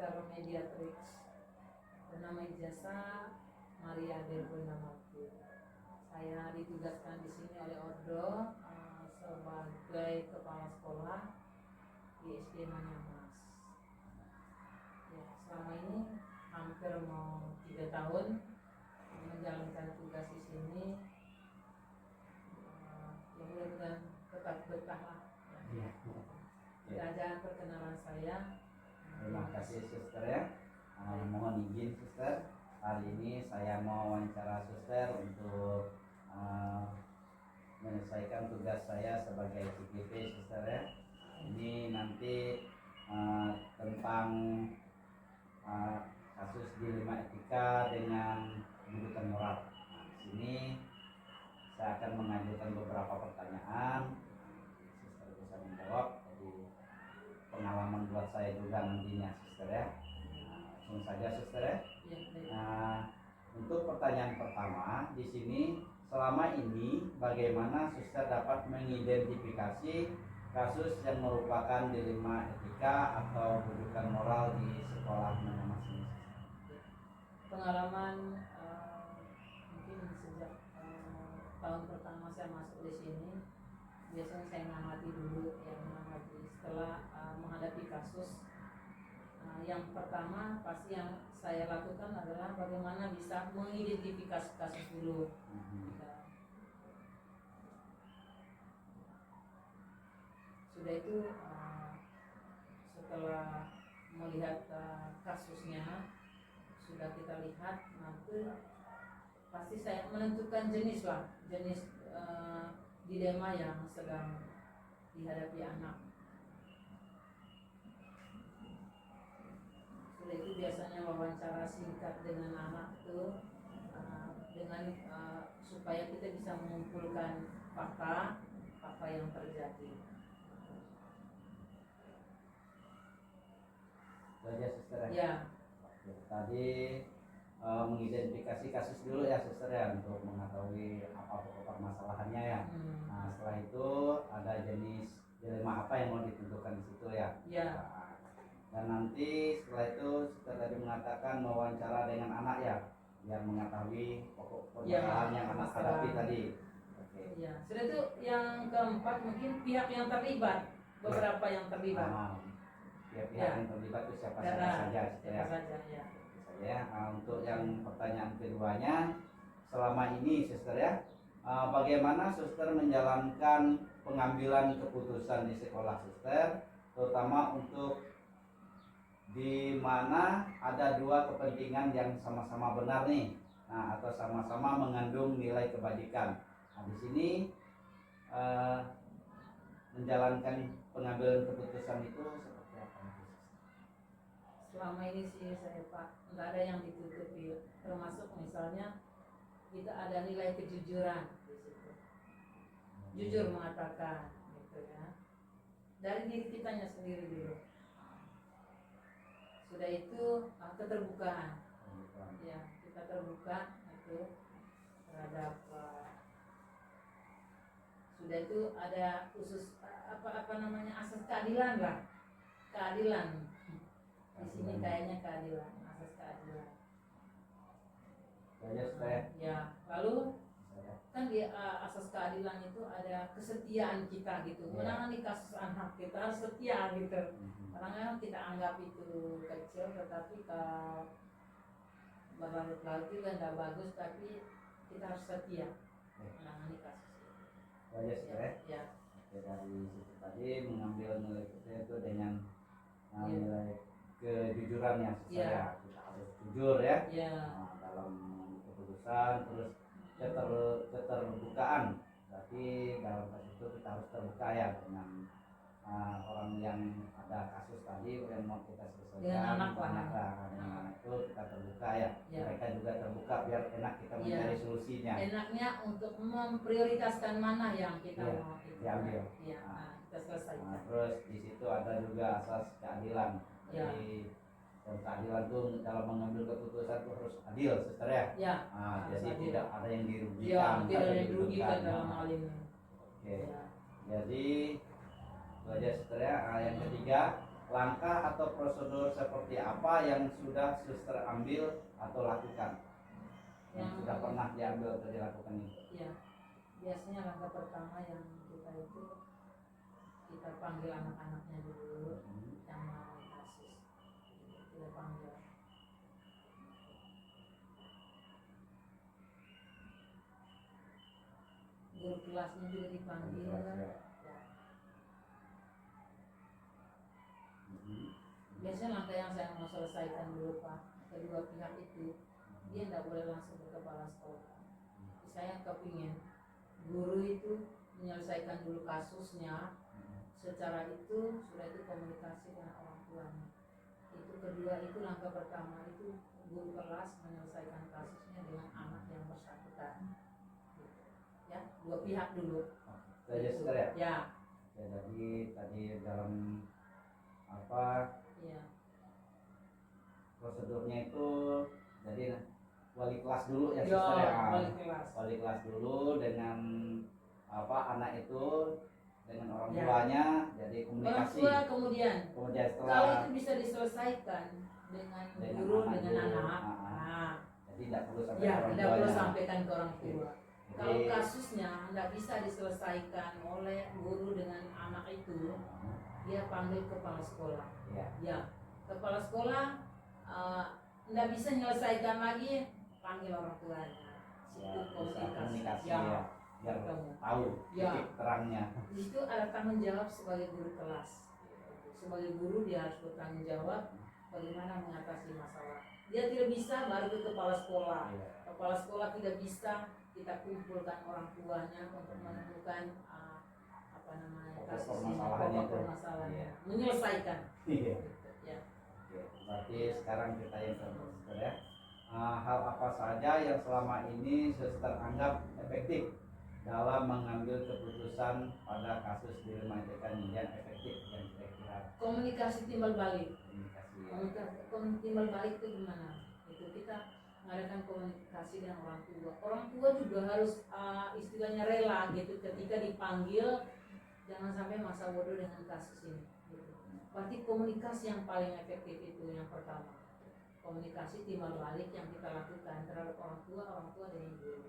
Suster Mediatrix bernama ijazah Maria Delvina Marti. Saya ditugaskan di sini oleh Ordo sebagai kepala sekolah di SD Manyamas. Ya, selama ini hampir mau 3 tahun menjalankan tugas di sini. Ya, mudah-mudahan tetap betah lah. Ya. Tidak ada perkenalan saya. Terima kasih Suster ya. Mohon izin Suster, hari ini saya mau wawancara Suster untuk menyelesaikan tugas saya sebagai CGP Suster ya. Ini nanti tentang kasus dilema etika dengan kedudukan moral. Di sini saya akan mengajukan beberapa pertanyaan. Suster bisa menjawab. Jadi pengalaman buat saya juga nantinya Suster ya. Langsung saja Suster ya. Untuk pertanyaan pertama di sini, selama ini bagaimana Suster dapat mengidentifikasi kasus yang merupakan dilema etika atau kedudukan moral di sekolah Manyamas ini? Pengalaman mungkin sejak tahun pertama saya masuk di sini, biasanya saya mengamati dulu, setelah menghadapi kasus. Yang pertama pasti yang saya lakukan adalah bagaimana bisa mengidentifikasi kasus dulu. Sudah itu setelah melihat kasusnya, sudah kita lihat, nanti pasti saya menentukan jenis dilema yang sedang dihadapi anak. Sudah itu biasanya wawancara singkat dengan anak itu supaya kita bisa mengumpulkan fakta yang terjadi. Saja Suster ya. Tadi mengidentifikasi kasus dulu ya Suster ya, untuk mengetahui apa pokok permasalahannya ya. Nah setelah itu ada jenis dilema apa yang mau ditentukan di situ ya. Dan nanti setelah itu Suster tadi mengatakan mewawancara dengan anak ya, biar mengetahui pokok permasalahan yang anak hadapi tadi. Ya, sudah itu yang keempat mungkin pihak yang terlibat, beberapa yang terlibat. Pihak yang terlibat itu siapa saja ya. Untuk yang pertanyaan keduanya, selama ini Suster ya, bagaimana Suster menjalankan pengambilan keputusan di sekolah Suster, terutama untuk di mana ada dua kepentingan yang sama-sama benar nih, atau sama-sama mengandung nilai kebajikan. Nah, di sini menjalankan pengambilan keputusan itu seperti apa? Selama ini sih saya Pak, nggak ada yang ditutupi, termasuk misalnya kita ada nilai kejujuran di situ, jujur mengatakan, gitu ya, dari diri kitanya sendiri dulu. Sudah itu keterbukaan, ya kita terbuka itu terhadap sudah itu ada khusus asas keadilan lah, keadilan di sini kayaknya keadilan, asas keadilan. Ya, lalu kan di asas keadilan itu ada kesetiaan kita gitu, menangani kasus anak kita harus setia gitu. Kadang-kadang kita anggap itu kecil, tetapi kalau berlarut-larut juga tidak bagus, tapi kita harus setia menangani kasus itu. Ya. Dari situ tadi mengambil nilai itu dengan nilai kejujuran yang sesuai. Kita harus jujur ya. Dalam keputusan, terus keterbukaan. Berarti dalam kasus itu kita harus terbuka ya dengan orang yang ada kasus tadi yang mau kita selesaikan dengan anak itu kita terbuka ya. Mereka juga terbuka biar enak kita mencari solusinya. Enaknya untuk memprioritaskan mana yang kita mau diambil. Kita selesaikan. Terus di situ ada juga asas keadilan. Jadi keadilan itu dalam mengambil keputusan itu harus adil Suster ya. Jadi tidak ada yang dirugikan. Tidak ada yang dirugikan dalam hal ini. Jadi itu aja Suster ya. Yang ketiga, langkah atau prosedur seperti apa yang sudah suster ambil atau lakukan, yang sudah pernah diambil atau dilakukan itu? Ya, biasanya langkah pertama yang kita itu kita panggil anak-anaknya dulu yang mengalami kasus, kita panggil. Guru kelasnya juga dipanggil. Ya. Biasanya langkah yang saya mau selesaikan dulu Pak, kedua pihak itu dia tidak boleh langsung ke kepala sekolah. Saya kepingin guru itu menyelesaikan dulu kasusnya, secara itu sudah itu komunikasi dengan orang tuanya. Itu kedua, itu langkah pertama itu guru kelas menyelesaikan kasusnya dengan anak yang bersangkutan. Ya, dua pihak dulu. Itu aja suster ya? Ya. Ya, jadi tadi dalam apa? Iya. Prosedurnya itu jadi wali kelas dulu ya suster ya. Wali kelas dulu dengan apa anak itu dengan orang tuanya, jadi komunikasi. Orang tua kemudian setelah kalau itu bisa diselesaikan dengan guru dengan anak. Nah, jadi tidak perlu sampai ya, orang tidak tuanya. perlu sampaikan ke orang tua. Jadi, kalau kasusnya tidak bisa diselesaikan oleh guru dengan anak itu, dia panggil kepala sekolah. Ya, kepala sekolah tidak bisa menyelesaikan lagi, panggil orang tuanya. Situ komunikasi ya. Biar tahu titik terangnya. Di situ ada tanggung jawab sebagai guru kelas. Sebagai guru dia harus bertanggung jawab bagaimana mengatasi masalah. Dia tidak bisa baru ke kepala sekolah. Kepala sekolah tidak bisa kita kumpulkan orang tuanya untuk menemukan kasus ini, permasalahannya, menyelesaikan. Iya. Ya. Berarti sekarang kita yang suster ya. Hal apa saja yang selama ini suster anggap efektif dalam mengambil keputusan pada kasus di rumah TK yang efektif yang kira-kira? Komunikasi timbal balik. Timbal balik itu gimana? Itu kita mengadakan komunikasi dengan orang tua. Orang tua juga harus istilahnya rela gitu ketika dipanggil, jangan sampai masa bodoh dengan kasus ini. Gitu. Berarti komunikasi yang paling efektif itu yang pertama. Komunikasi timbal balik yang kita lakukan terhadap orang tua dengan guru.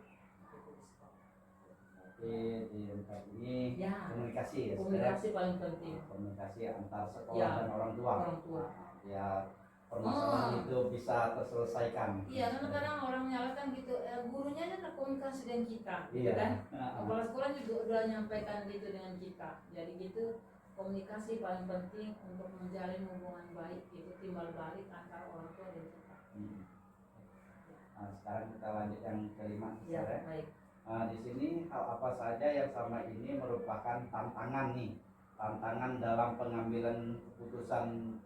Jadi di tempat ini ya, komunikasi ya. Komunikasi paling penting. Komunikasi antar sekolah ya, dan orang tua. Ya, permasalahan itu bisa terselesaikan. Iya, karena kadang orang nyalakan gitu, gurunya aja komunikasi dengan kita, gitu iya. kan? Kepala sekolah juga udah nyampaikan gitu dengan kita. Jadi gitu komunikasi paling penting untuk menjalin hubungan baik itu timbal balik antara orang tua dan kita. Nah, sekarang kita lanjut yang kelima. Ya, baik. Di sini hal apa saja yang sama ini merupakan tantangan tantangan dalam pengambilan keputusan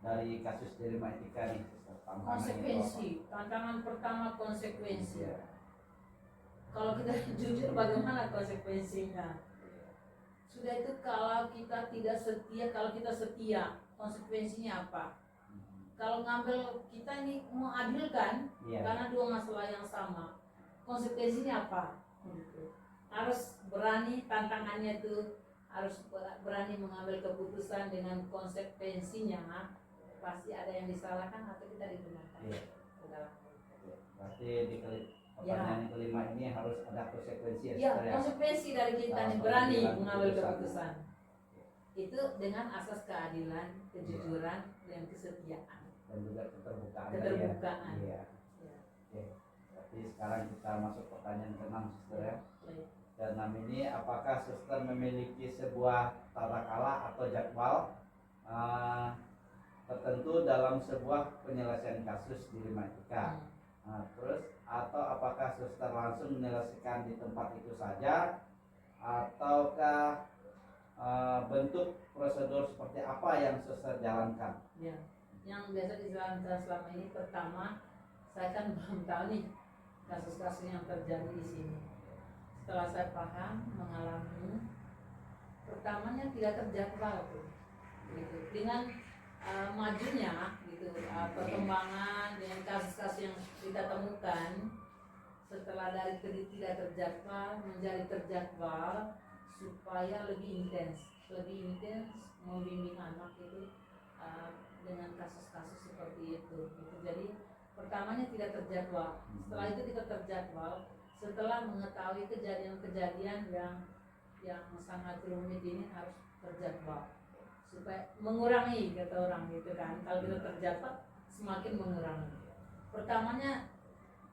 dari kasus dilema etika nih. Konsekuensi. Tantangan pertama konsekuensi. Kalau kita jujur bagaimana konsekuensinya? Sudah itu kalau kita tidak setia, kalau kita setia, konsekuensinya apa? Kalau ngambil kita ini mengadilkan karena dua masalah yang sama, konsekuensinya apa? Harus berani, tantangannya itu harus berani mengambil keputusan dengan konsekuensinya. Pasti ada yang disalahkan atau kita dibenarkan. Berarti di pertanyaan kelima ini harus ada konsekuensi ya. Konsekuensi dari kita nih berani mengambil keputusan. Itu dengan asas keadilan, kejujuran, dan kesetiaan. Dan juga keterbukaan. Iya. Oke. Berarti sekarang kita masuk pertanyaan ke-6 suster ya. Dan ini apakah suster memiliki sebuah tata cara atau jadwal tertentu dalam sebuah penyelesaian kasus di rumah etika? Terus atau apakah suster langsung menyelesaikan di tempat itu saja ataukah bentuk prosedur seperti apa yang suster jalankan? Ya, yang biasa dijalankan selama ini pertama saya kan belum tahu nih kasus-kasus yang terjadi di sini. Setelah saya paham, mengalami, pertamanya tidak terjadwal tuh, gitu. Dengan majunya gitu perkembangan dengan kasus-kasus yang kita temukan, setelah dari tidak terjadwal menjadi terjadwal supaya lebih intens membimbing anak itu dengan kasus-kasus seperti itu gitu. Jadi pertamanya tidak terjadwal, setelah itu kita terjadwal setelah mengetahui kejadian-kejadian yang sangat rumit ini harus terjadwal supaya mengurangi kata orang gitu kan. Kalau kita terjadwal semakin mengurangi. Pertamanya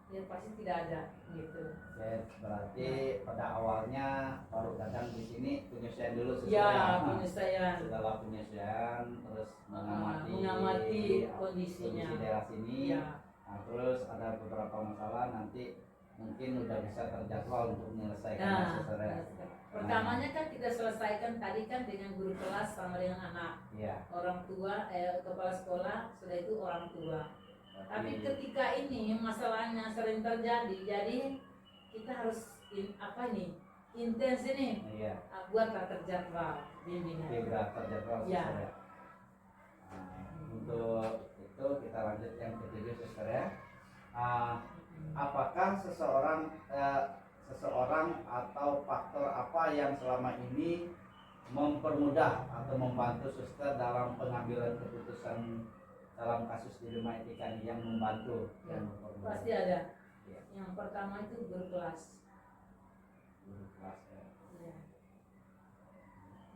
ya pasti tidak ada gitu. Oke, berarti pada awalnya baru datang di sini penyesuaian dulu sesuai Ya, penyesuaian. Setelah penyesuaian terus mengamati kondisinya. kondisi daerah sini. Ya. Nah, terus ada beberapa masalah nanti mungkin udah bisa terjadwal untuk menyelesaikan Nah, sesuai. pertamanya kan kita selesaikan tadi kan dengan guru kelas sama dengan anak. Iya. Orang tua, kepala sekolah, sudah itu orang tua. Tapi ketika ini masalahnya sering terjadi, jadi kita harus intens ini, iya. Buatlah terjadwal bimbingan. Tidak terjadwal Ya. sesuai. Nah, untuk itu kita lanjut yang ketiga suster ya. Apakah seseorang atau faktor apa yang selama ini mempermudah atau membantu suster dalam pengambilan keputusan dalam kasus dilema etika ini yang membantu? Ya, yang mempermudah? pasti ada. Ya. Yang pertama itu guru kelas. Guru kelas ya. Ya.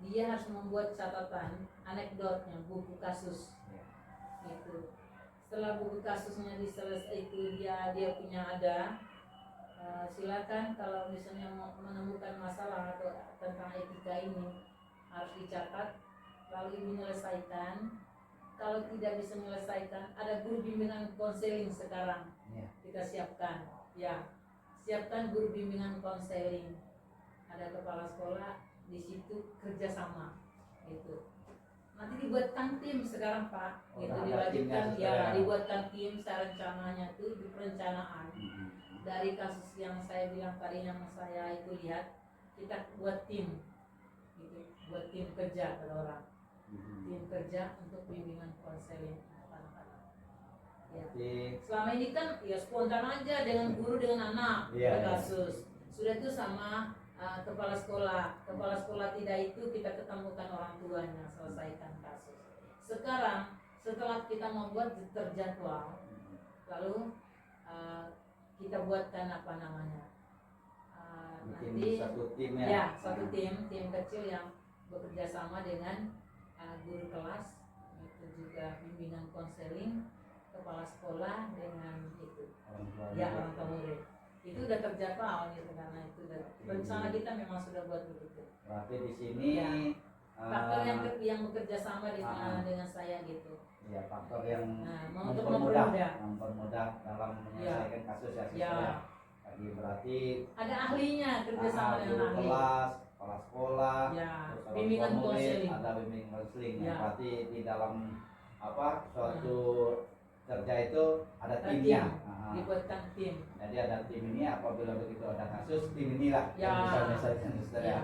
Dia harus membuat catatan anekdotnya, buku kasus. Ya. Gitu. Setelah buku kasusnya diselesaikan itu dia punya ada, silakan kalau misalnya mau menemukan masalah atau tentang etika ini harus dicatat lalu dinyelesaikan. Kalau tidak bisa menyelesaikan, ada guru bimbingan konseling sekarang. Ya. Kita siapkan, ya, siapkan guru bimbingan konseling. Ada kepala sekolah di situ kerjasama, gitu. Nanti dibuatkan tim sekarang Pak, gitu dilanjutkan, ya, dibuatkan tim secara rencananya itu di perencanaan. Dari kasus yang saya bilang tadi yang saya itu lihat, kita buat tim, gitu, buat tim kerja pada orang. Tim kerja untuk bimbingan konseling anak-anak. Ya. Selama ini kan ya spontan aja dengan guru dengan anak kasus. Sudah itu sama kepala sekolah. Kepala sekolah tidak itu kita ketemukan orang tuanya selesaikan kasus. Sekarang setelah kita membuat terjadwal, lalu kita buatkan apa namanya? Nanti satu tim ya satu tim kecil yang bekerja sama dengan guru kelas, itu juga bimbingan konseling, kepala sekolah dengan itu orang tua murid. Itu udah terjadwal gitu karena itu rencana kita memang sudah buat begitu. Berarti di sini ya, faktor yang bekerja sama dengan saya gitu. Ya, faktor yang untuk mempermudah dalam menyelesaikan kasus ya. Ya. Jadi berarti ada ahlinya kerjasama dengan ahli. Kelas, kepala sekolah, ya, terus bimbingan konseling. ada bimbingan konseling. Ya. Berarti di dalam suatu kerja itu ada timnya. Dibuatkan tim. Jadi ada tim ini, apabila begitu ada kasus, tim inilah yang bisa menyelesaikan suster ya.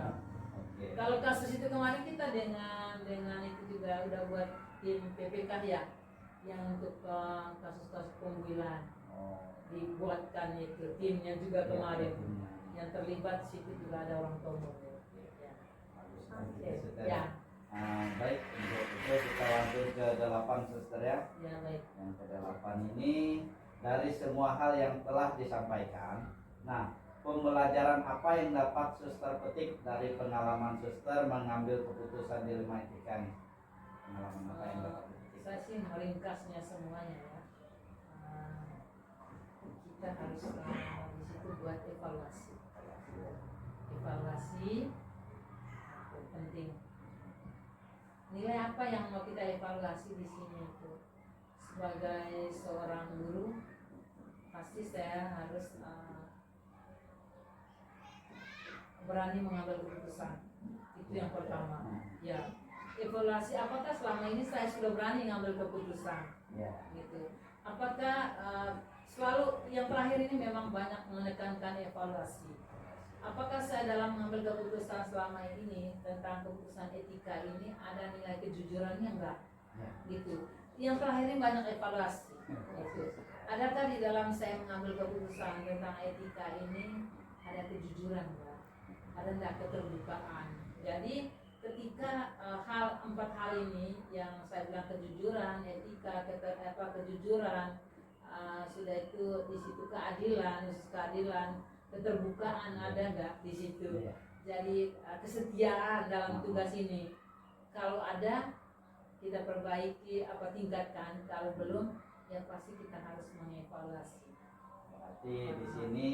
Okay. Kalau kasus itu kemarin kita dengan itu juga udah buat tim PPK ya, yang untuk kasus-kasus pembulian. Dibuatkan itu timnya juga kemarin. Yang terlibat situ juga ada orang tua murid. Ya. Baik, untuk itu kita lanjut ke 8 suster ya. Ya, baik. Yang ke-8 ini dari semua hal yang telah disampaikan. Nah, pembelajaran apa yang dapat suster petik dari pengalaman suster mengambil keputusan dilema etika ini? Pengalaman apa yang dapat dipetik? Saya sih meringkasnya semuanya ya. Kita harus di situ buat evaluasi. Evaluasi penting. Nilai apa yang mau kita evaluasi di sini itu? Sebagai seorang guru, pasti saya harus berani mengambil keputusan. Itu yang pertama. Ya, evaluasi apakah selama ini saya sudah berani mengambil keputusan? Ya. Gitu. Apakah selalu yang terakhir ini memang banyak menekankan evaluasi. Apakah saya dalam mengambil keputusan selama ini tentang keputusan etika ini ada nilai kejujurannya enggak? Ya. Gitu. Yang terakhir ini banyak evaluasi. Gitu. Adakah di dalam saya mengambil keputusan tentang etika ini ada kejujuran enggak? Ada enggak keterbukaan? Jadi ketika 4 hal ini yang saya bilang kejujuran, etika, kejujuran, sudah itu di situ keadilan, usus keadilan, keterbukaan ada nggak di situ. Iya. Jadi kesetiaan dalam tugas ini. Kalau ada kita perbaiki tingkatkan, kalau belum ya pasti kita harus mengevaluasi. Berarti di sini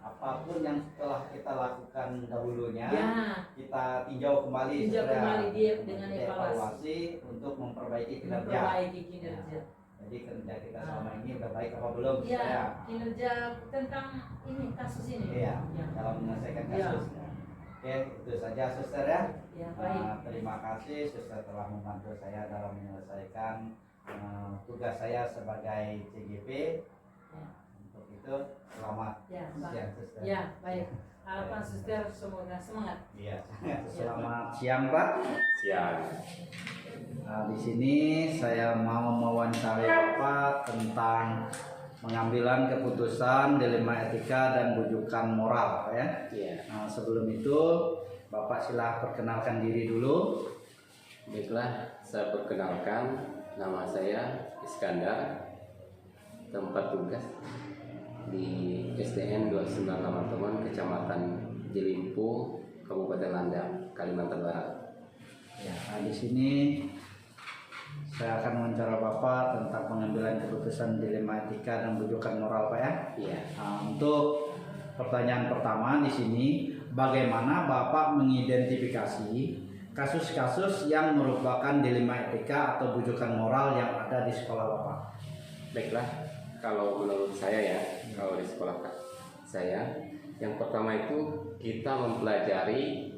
apapun yang telah kita lakukan dahulunya, Ya, kita tinjau kembali, tinjau setelah kembali dia dengan kita evaluasi untuk memperbaiki kinerja. memperbaiki kinerja. Jadi kinerja kita selama ini udah baik apa belum? Ya, kinerja tentang ini kasus ini. Iya, Ya. dalam menyelesaikan Iya. kasus. Oke, itu saja suster ya. Ya, baik. Terima kasih suster telah membantu saya dalam menyelesaikan tugas saya sebagai CGP. Ya. Untuk itu selamat Ya, siang suster. Ya, baik. Harapan suster semoga semangat. Iya. Selamat siang Pak. Siang. Nah, di sini saya mau mewawancari Bapak tentang pengambilan keputusan dilema etika dan bujukan moral, ya. Iya. Nah, sebelum itu Bapak silah perkenalkan diri dulu. Baiklah, saya perkenalkan, nama saya Iskandar, tempat tugas di SDN 298 Teman, Kecamatan Jelimpu, Kabupaten Landam, Kalimantan Barat. Ya, nah, di sini saya akan wawancara Bapak tentang pengambilan keputusan dilema etika dan bujukan moral, Pak ya. Iya. Nah, untuk pertanyaan pertama di sini, bagaimana Bapak mengidentifikasi kasus-kasus yang merupakan dilema etika atau bujukan moral yang ada di sekolah Bapak? Baiklah, kalau menurut saya ya, kalau di sekolah saya, yang pertama itu kita mempelajari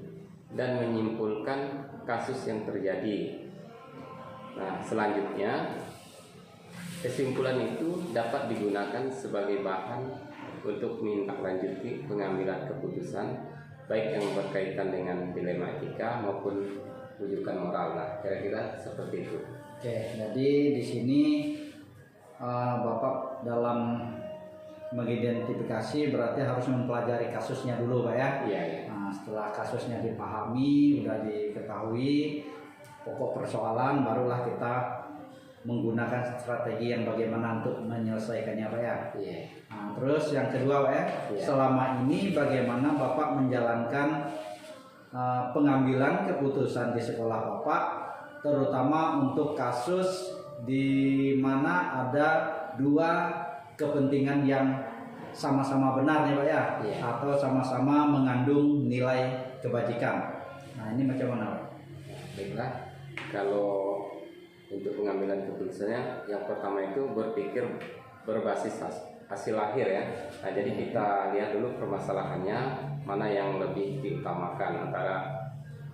dan menyimpulkan kasus yang terjadi. Nah, selanjutnya kesimpulan itu dapat digunakan sebagai bahan untuk menindaklanjuti pengambilan keputusan baik yang berkaitan dengan dilema etika maupun rujukan moral. Nah, kira-kira seperti itu. Oke, jadi di sini Bapak dalam mengidentifikasi berarti harus mempelajari kasusnya dulu, Pak ya. Iya, iya. Nah, setelah kasusnya dipahami, udah diketahui pokok persoalan, barulah kita menggunakan strategi yang bagaimana untuk menyelesaikannya, Pak ya. Iya. Nah, terus yang kedua, Pak ya, Iya. selama ini bagaimana Bapak menjalankan pengambilan keputusan di sekolah Bapak, terutama untuk kasus di mana ada dua kepentingan yang sama-sama benar nih Pak ya, Iya. atau sama-sama mengandung nilai kebajikan. Nah, ini macam mana, Pak? Baiklah, kalau untuk pengambilan keputusannya, yang pertama itu berpikir berbasis hasil akhir ya. Nah, jadi kita lihat dulu permasalahannya, mana yang lebih diutamakan antara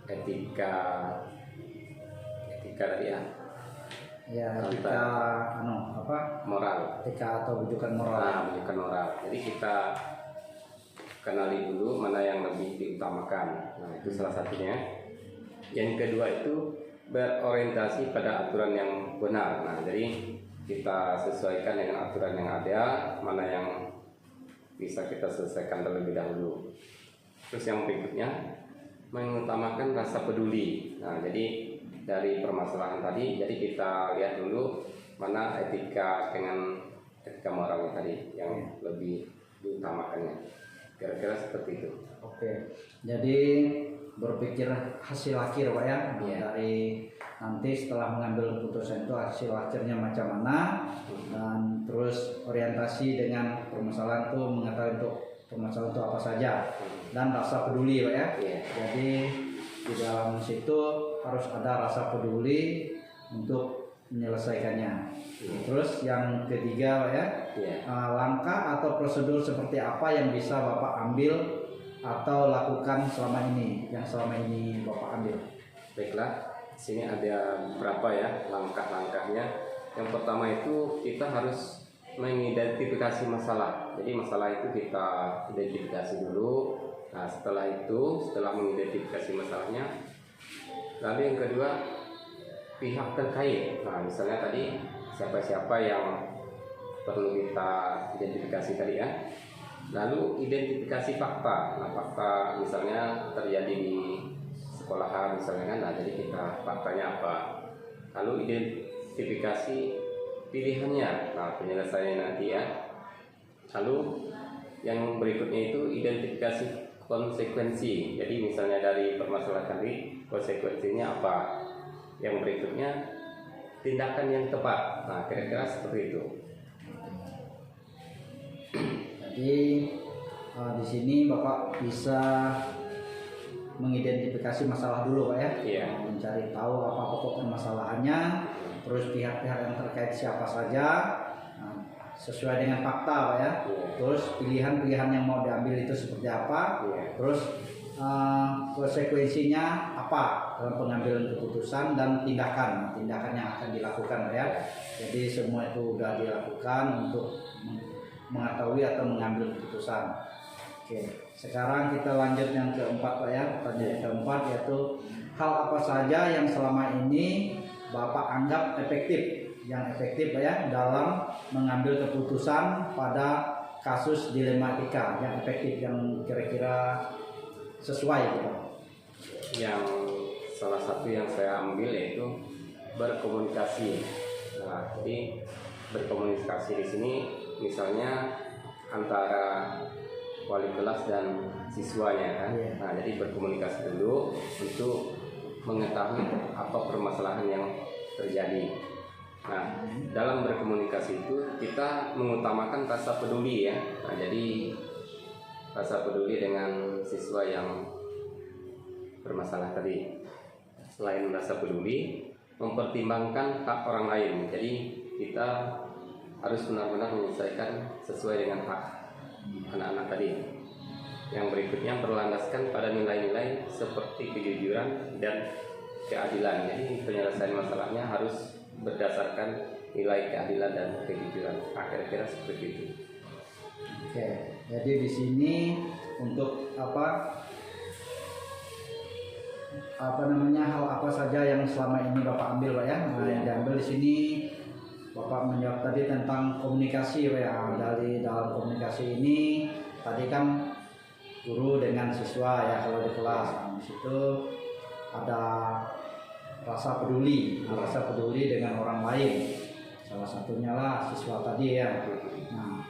etika tadi ya, Ya, etika moral. etika atau bujukan moral. Nah, bukan moral. Jadi kita kenali dulu mana yang lebih diutamakan. Nah, itu salah satunya. Yang kedua itu berorientasi pada aturan yang benar. Nah, jadi kita sesuaikan dengan aturan yang ada, mana yang bisa kita selesaikan terlebih dahulu. Terus yang berikutnya mengutamakan rasa peduli. Nah, jadi dari permasalahan tadi, jadi kita lihat dulu mana etika dengan etika moralnya tadi yang lebih diutamakannya. Kira-kira seperti itu. Oke, jadi berpikir hasil akhir Pak ya. Iya. Dari nanti setelah mengambil keputusan itu hasil akhirnya macam mana, dan terus orientasi dengan permasalahan itu, mengetahui untuk permasalahan itu apa saja, dan rasa peduli Pak ya. Iya. Jadi di dalam situ harus ada rasa peduli untuk menyelesaikannya. Terus yang ketiga Pak ya, Iya. langkah atau prosedur seperti apa yang bisa Bapak ambil atau lakukan selama ini, yang selama ini Bapak ambil? Baiklah, sini ada beberapa ya langkah-langkahnya. Yang pertama itu kita harus mengidentifikasi masalah. Jadi masalah itu kita identifikasi dulu. Nah, setelah mengidentifikasi masalahnya, lalu yang kedua pihak terkait. Nah, misalnya tadi siapa-siapa yang perlu kita identifikasi tadi ya. Lalu identifikasi fakta. Nah, fakta misalnya terjadi di sekolahan misalnya kan. Nah, jadi kita faktanya apa, lalu identifikasi pilihannya, nah penyelesaiannya nanti ya. Lalu yang berikutnya itu identifikasi konsekuensi. Jadi misalnya dari permasalahan tadi konsekuensinya apa. Yang berikutnya tindakan yang tepat. Nah, kira-kira seperti itu. Jadi di sini Bapak bisa mengidentifikasi masalah dulu Pak ya. Iya. Mencari tahu apa pokok permasalahannya, terus pihak-pihak yang terkait siapa saja, sesuai dengan fakta Pak ya. Iya. Terus pilihan-pilihan yang mau diambil itu seperti apa, Iya. terus konsekuensinya apa dalam pengambilan keputusan dan tindakan yang akan dilakukan Pak ya. Jadi semua itu sudah dilakukan untuk mengetahui atau mengambil keputusan. Oke, sekarang kita lanjut yang keempat Pak ya. Pertanyaan yang keempat yaitu hal apa saja yang selama ini Bapak anggap efektif, yang efektif Pak ya dalam mengambil keputusan pada kasus dilema etika, yang efektif, yang kira-kira sesuai gitu. Yang salah satu yang saya ambil yaitu berkomunikasi. Nah, jadi berkomunikasi di sini misalnya antara wali kelas dan siswanya kan. Iya. Nah, jadi berkomunikasi dulu untuk mengetahui apa permasalahan yang terjadi. Nah, dalam berkomunikasi itu kita mengutamakan rasa peduli ya. Nah, jadi rasa peduli dengan siswa yang bermasalah tadi. Selain rasa peduli, mempertimbangkan hak orang lain. Jadi kita harus benar-benar menyelesaikan sesuai dengan hak anak-anak tadi. Yang berikutnya berlandaskan pada nilai-nilai seperti kejujuran dan keadilan. Jadi penyelesaian masalahnya harus berdasarkan nilai keadilan dan kejujuran. Kira-kira seperti itu. Oke, jadi di sini untuk hal apa saja yang selama ini Bapak ambil Pak ya. Nah, yang diambil di sini Bapak menjawab tadi tentang komunikasi Pak ya. Dari dalam komunikasi ini tadi kan guru dengan siswa ya kalau di kelas. Nah, di situ ada rasa peduli, rasa peduli dengan orang lain. Salah satunya lah siswa tadi ya. Nah,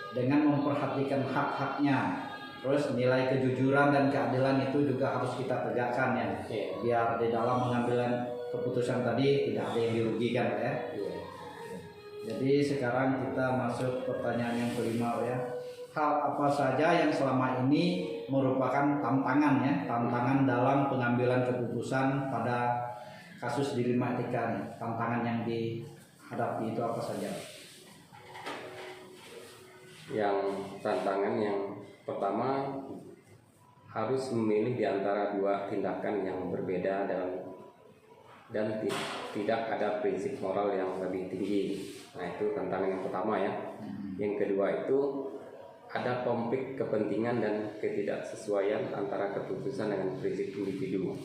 dengan memperhatikan hak-haknya, terus nilai kejujuran dan keadilan itu juga harus kita tegakkan ya. Biar di dalam pengambilan keputusan tadi tidak ada yang dirugikan Pak ya. Jadi sekarang kita masuk pertanyaan yang kelima Pak ya. Hal apa saja yang selama ini merupakan tantangan dalam pengambilan keputusan pada kasus dilema etika nih. Tantangan yang dihadapi itu apa saja? Yang tantangan yang pertama harus memilih di antara dua tindakan yang berbeda dan tidak ada prinsip moral yang lebih tinggi. Nah, itu tantangan yang pertama ya. Yang kedua itu ada konflik kepentingan dan ketidaksesuaian antara keputusan dengan prinsip individu.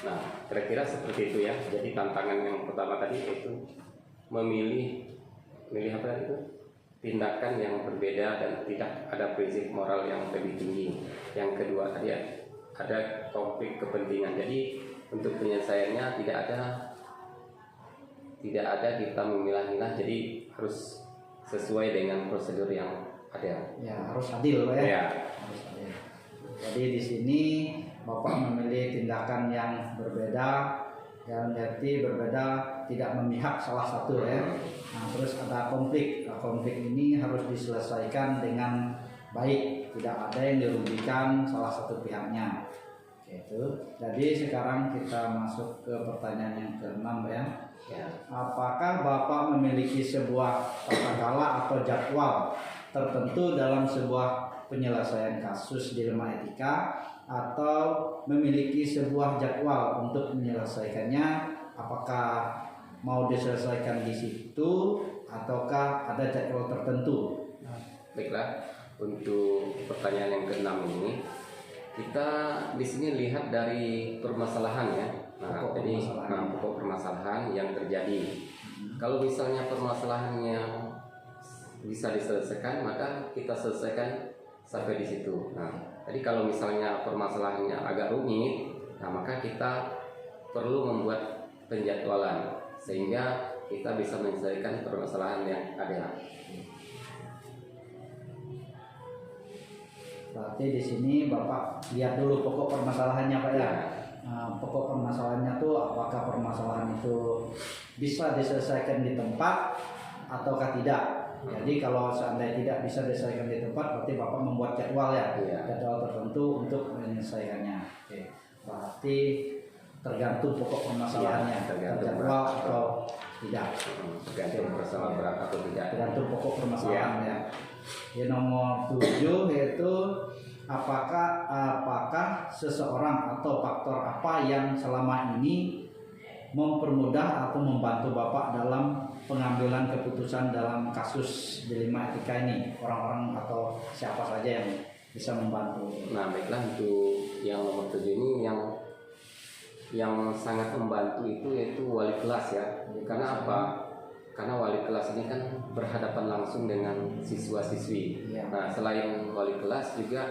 Nah, kira-kira seperti itu ya. Jadi tantangan yang pertama tadi itu memilih apa itu? Tindakan yang berbeda dan tidak ada prinsip moral yang lebih tinggi. Yang kedua tadi ada konflik kepentingan. Jadi untuk penyelesaiannya tidak ada kita memilah-milah. Jadi harus sesuai dengan prosedur yang ada. Ya, harus adil Pak ya. Ya. Harus adil. Jadi di sini Bapak memilih tindakan yang berbeda, yang berarti berbeda tidak memihak salah satu ya. Nah, terus ada konflik. Nah, konflik ini harus diselesaikan dengan baik, tidak ada yang dirugikan salah satu pihaknya. Gitu. Jadi sekarang kita masuk ke pertanyaan yang ke-6 ya. Apakah Bapak memiliki sebuah tata cara atau jadwal tertentu dalam sebuah penyelesaian kasus dilema etika, atau memiliki sebuah jadwal untuk menyelesaikannya? Apakah mau diselesaikan di situ ataukah ada jadwal tertentu? Baiklah, untuk pertanyaan yang ke-6 ini kita di sini lihat dari permasalahan ya. Nah, jadi pokok permasalahan yang terjadi. Kalau misalnya permasalahannya bisa diselesaikan, maka kita selesaikan sampai di situ. Nah, jadi kalau misalnya permasalahannya agak rumit, Nah, maka kita perlu membuat penjadwalan sehingga kita bisa menyelesaikan permasalahan yang ada. Berarti di sini Bapak lihat dulu pokok permasalahannya Pak ya. Pokok permasalahannya tuh apakah permasalahan itu bisa diselesaikan di tempat ataukah tidak. Jadi kalau seandainya tidak bisa diselesaikan di tempat, berarti Bapak membuat jadwal ya, jadwal tertentu untuk menyelesaikannya. Oke. Berarti tergantung pokok permasalahannya, terjadwal atau tidak. Tergantung permasalahan berat atau tidak. Tergantung pokok permasalahannya. Yang nomor 7 yaitu apakah seseorang atau faktor apa yang selama ini mempermudah atau membantu Bapak dalam pengambilan keputusan dalam kasus dilema etika ini, orang-orang atau siapa saja yang bisa membantu. Nah, baiklah, untuk yang nomor 7 ini yang sangat membantu itu yaitu wali kelas ya. Karena apa? Karena wali kelas ini kan berhadapan langsung dengan siswa-siswi. Nah, selain wali kelas juga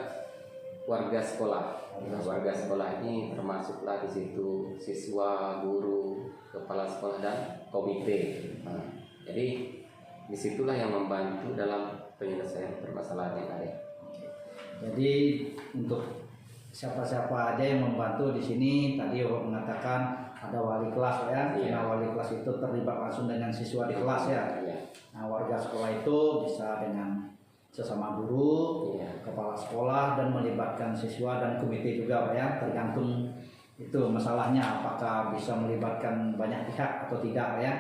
warga sekolah. Nah, warga sekolah ini termasuklah di situ siswa, guru, kepala sekolah dan komite. Nah, jadi disitulah yang membantu dalam penyelesaian permasalahan yang ada. Jadi untuk siapa-siapa aja yang membantu di sini, tadi Bapak mengatakan ada wali kelas ya, karena wali kelas itu terlibat langsung dengan siswa di kelas ya. Nah, warga sekolah itu bisa dengan sesama guru, kepala sekolah, dan melibatkan siswa dan komite juga Pak ya, tergantung itu masalahnya apakah bisa melibatkan banyak pihak atau tidak Pak ya.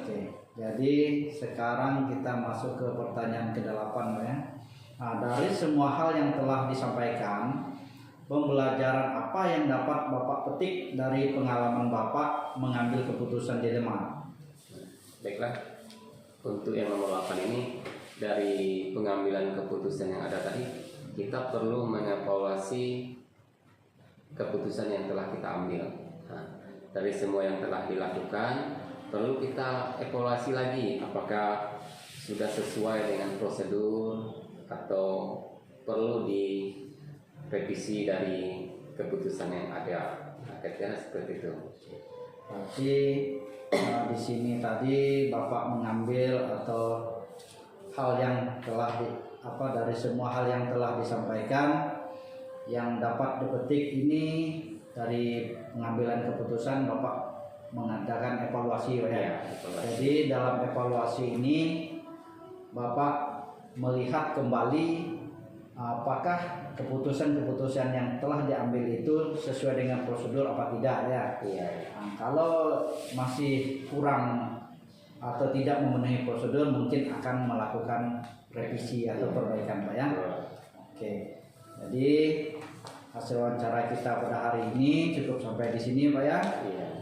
Oke, jadi sekarang kita masuk ke pertanyaan ke-8 Pak ya. Nah, dari semua hal yang telah disampaikan, pembelajaran apa yang dapat Bapak petik dari pengalaman Bapak mengambil keputusan dilema? Baiklah, untuk yang nomor 8 ini, dari pengambilan keputusan yang ada tadi, kita perlu mengevaluasi keputusan yang telah kita ambil. Nah, dari semua yang telah dilakukan, perlu kita evaluasi lagi apakah sudah sesuai dengan prosedur atau perlu direvisi dari keputusan yang ada. Nah, kira-kira seperti itu. Berarti di sini tadi Bapak mengambil atau hal yang telah dari semua hal yang telah disampaikan yang dapat dipetik ini dari pengambilan keputusan Bapak mengadakan evaluasi Pak ya. Jadi dalam evaluasi ini Bapak melihat kembali apakah keputusan-keputusan yang telah diambil itu sesuai dengan prosedur apa tidak ya. Nah, kalau masih kurang atau tidak memenuhi prosedur, mungkin akan melakukan revisi atau perbaikan Pak ya. Oke. Jadi hasil wawancara kita pada hari ini cukup sampai di sini Pak ya.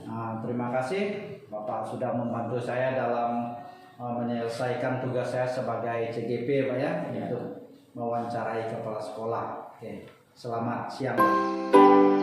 Nah, terima kasih Bapak sudah membantu saya dalam menyelesaikan tugas saya sebagai CGP Pak ya, untuk mewawancarai kepala sekolah. Oke. Selamat siang Pak.